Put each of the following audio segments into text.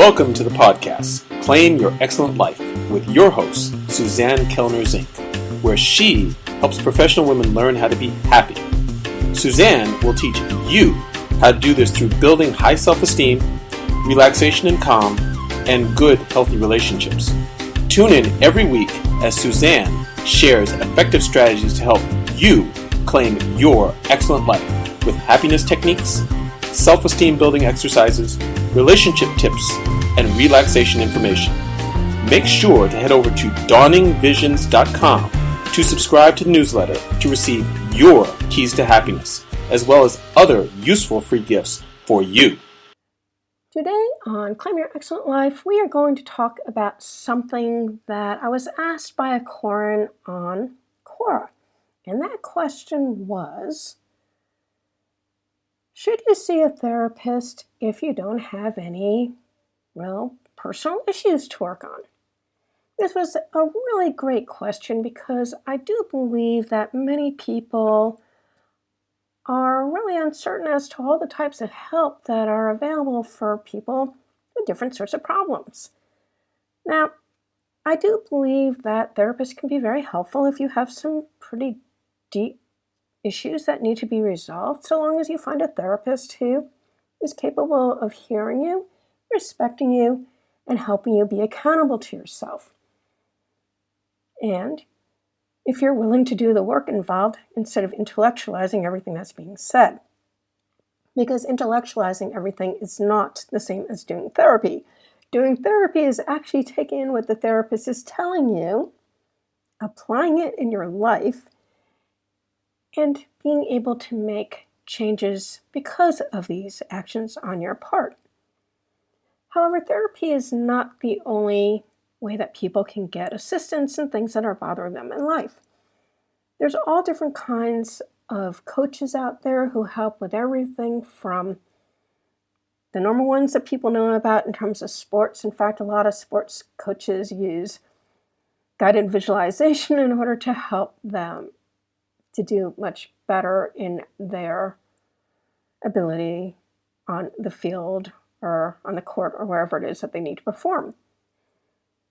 Welcome to the podcast, Claim Your Excellent Life, with your host, Suzanne Kellner-Zinck, where she helps professional women learn how to be happy. Suzanne will teach you how to do this through building high self-esteem, relaxation and calm, and good, healthy relationships. Tune in every week as Suzanne shares effective strategies to help you claim your excellent life with happiness techniques, self-esteem building exercises, relationship tips, and relaxation information. Make sure to head over to dawningvisions.com to subscribe to the newsletter to receive your keys to happiness, as well as other useful free gifts for you. Today on Claim Your Excellent Life, we are going to talk about something that I was asked by a Quorum on Quora. And that question was, should you see a therapist if you don't have any, personal issues to work on? This was a really great question because I do believe that many people are really uncertain as to all the types of help that are available for people with different sorts of problems. Now, I do believe that therapists can be very helpful if you have some pretty deep issues that need to be resolved, so long as you find a therapist who is capable of hearing you, respecting you, and helping you be accountable to yourself. And if you're willing to do the work involved instead of intellectualizing everything that's being said. Because intellectualizing everything is not the same as doing therapy. Doing therapy is actually taking in what the therapist is telling you, applying it in your life, and being able to make changes because of these actions on your part. However, therapy is not the only way that people can get assistance in things that are bothering them in life. There's all different kinds of coaches out there who help with everything from the normal ones that people know about in terms of sports. In fact, a lot of sports coaches use guided visualization in order to help them to do much better in their ability on the field or on the court or wherever it is that they need to perform.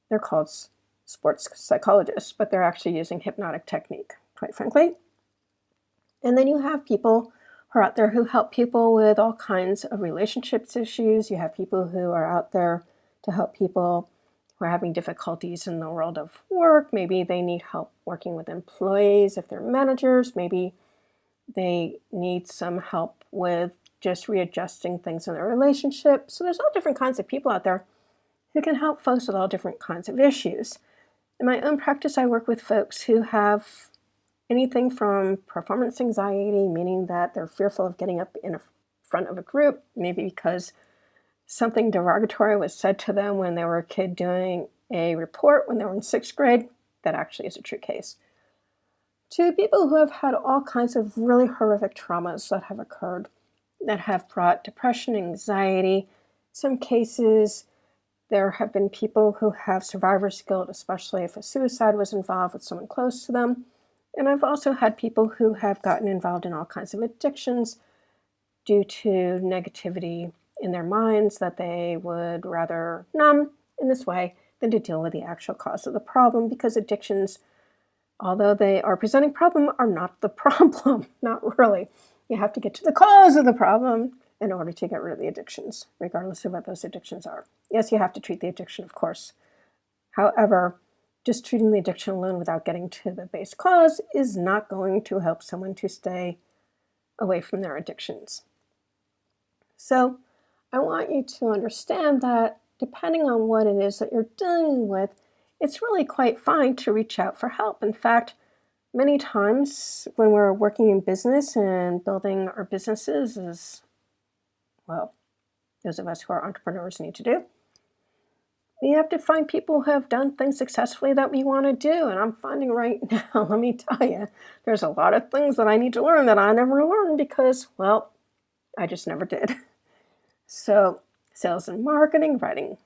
They're called sports psychologists, but they're actually using hypnotic technique, quite frankly. And then you have people who are out there who help people with all kinds of relationships issues. You have people who are out there to help people who are having difficulties in the world of work. Maybe they need help working with employees if they're managers. Maybe they need some help with just readjusting things in their relationship. So there's all different kinds of people out there who can help folks with all different kinds of issues. In my own practice, I work with folks who have anything from performance anxiety, meaning that they're fearful of getting up in front of a group, maybe because something derogatory was said to them when they were a kid doing a report when they were in 6th grade. That actually is a true case. To people who have had all kinds of really horrific traumas that have occurred, that have brought depression, anxiety. Some cases, there have been people who have survivor's guilt, especially if a suicide was involved with someone close to them. And I've also had people who have gotten involved in all kinds of addictions due to negativity in their minds that they would rather numb in this way than to deal with the actual cause of the problem, because addictions, although they are presenting problem, are not the problem, not really. You have to get to the cause of the problem in order to get rid of the addictions, regardless of what those addictions are. Yes, you have to treat the addiction, of course. However, just treating the addiction alone without getting to the base cause is not going to help someone to stay away from their addictions. So I want you to understand that depending on what it is that you're dealing with, it's really quite fine to reach out for help. In fact, many times when we're working in business and building our businesses, as well, those of us who are entrepreneurs need to do, we have to find people who have done things successfully that we want to do. And I'm finding right now, let me tell you, there's a lot of things that I need to learn that I never learned because, I just never did. So sales and marketing, writing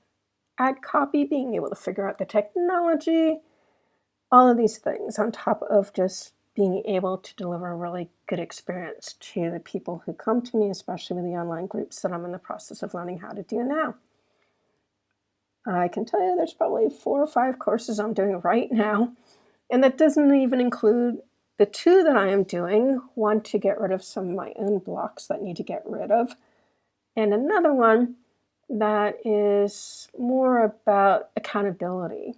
ad copy, being able to figure out the technology, all of these things on top of just being able to deliver a really good experience to the people who come to me, especially with the online groups that I'm in the process of learning how to do now. I can tell you there's probably 4 or 5 courses I'm doing right now, and that doesn't even include the 2 that I am doing, one to get rid of some of my own blocks that I need to get rid of, and another one that is more about accountability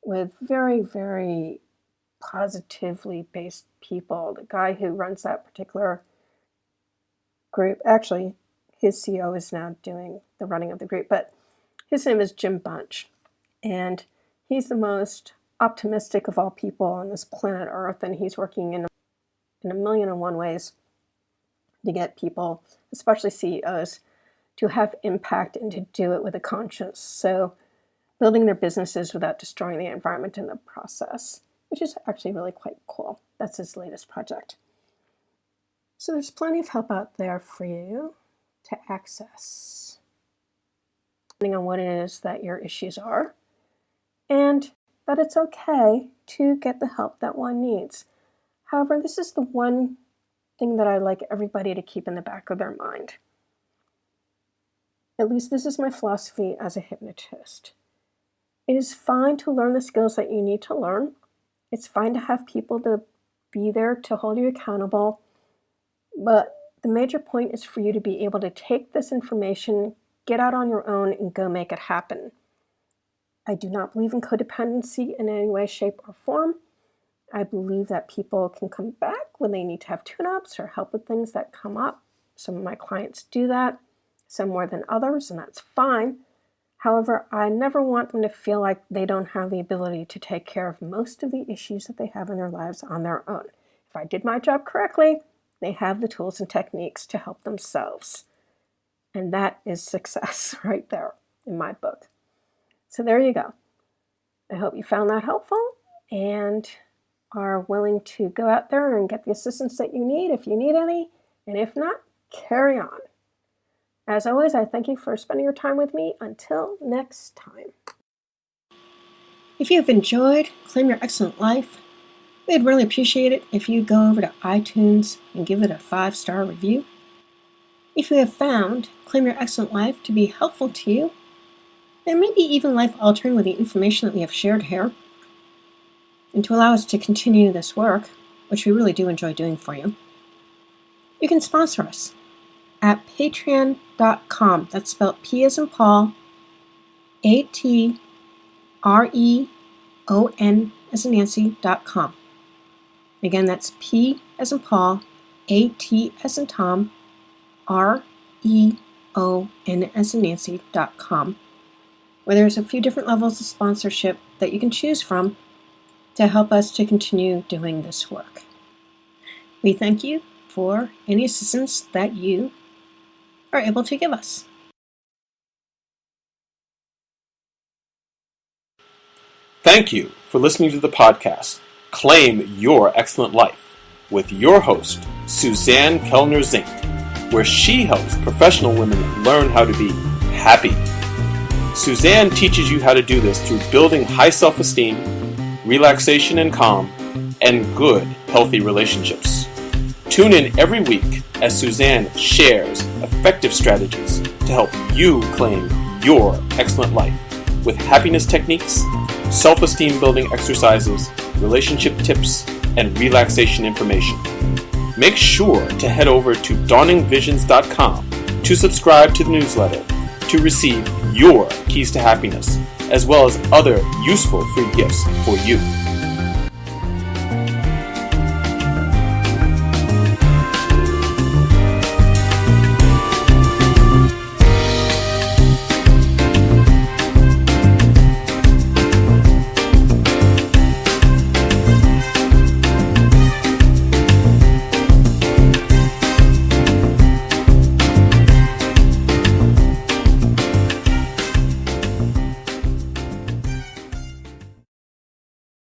with very, very positively based people. The guy who runs that particular group, actually, his CEO is now doing the running of the group, but his name is Jim Bunch, and he's the most optimistic of all people on this planet Earth, and he's working in a million and one ways to get people, especially CEOs, to have impact and to do it with a conscience. So building their businesses without destroying the environment in the process, which is actually really quite cool. That's his latest project. So there's plenty of help out there for you to access, depending on what it is that your issues are, and that it's okay to get the help that one needs. However, this is the one thing that I like everybody to keep in the back of their mind. At least this is my philosophy as a hypnotist. It is fine to learn the skills that you need to learn. It's fine to have people to be there to hold you accountable. But the major point is for you to be able to take this information, get out on your own, and go make it happen. I do not believe in codependency in any way, shape, or form. I believe that people can come back when they need to have tune-ups or help with things that come up. Some of my clients do that, some more than others, and that's fine. However, I never want them to feel like they don't have the ability to take care of most of the issues that they have in their lives on their own. If I did my job correctly, they have the tools and techniques to help themselves. And that is success right there in my book. So there you go. I hope you found that helpful and are willing to go out there and get the assistance that you need if you need any. And if not, carry on. As always, I thank you for spending your time with me. Until next time. If you have enjoyed Claim Your Excellent Life, we'd really appreciate it if you go over to iTunes and give it a 5-star review. If you have found Claim Your Excellent Life to be helpful to you, and maybe even life-altering with the information that we have shared here, and to allow us to continue this work, which we really do enjoy doing for you, you can sponsor us at patreon.com. That's spelled P as in Paul, ATREON as in Nancy.com. Again, that's P as in Paul, AT as in Tom, REON as in Nancy.com, where there's a few different levels of sponsorship that you can choose from to help us to continue doing this work. We thank you for any assistance that you are able to give us. Thank you for listening to the podcast, Claim Your Excellent Life, with your host, Suzanne Kellner-Zinck, where she helps professional women learn how to be happy. Suzanne teaches you how to do this through building high self-esteem, relaxation and calm, and good, healthy relationships. Tune in every week as Suzanne shares effective strategies to help you claim your excellent life with happiness techniques, self-esteem building exercises, relationship tips, and relaxation information. Make sure to head over to dawningvisions.com to subscribe to the newsletter to receive your keys to happiness, as well as other useful free gifts for you.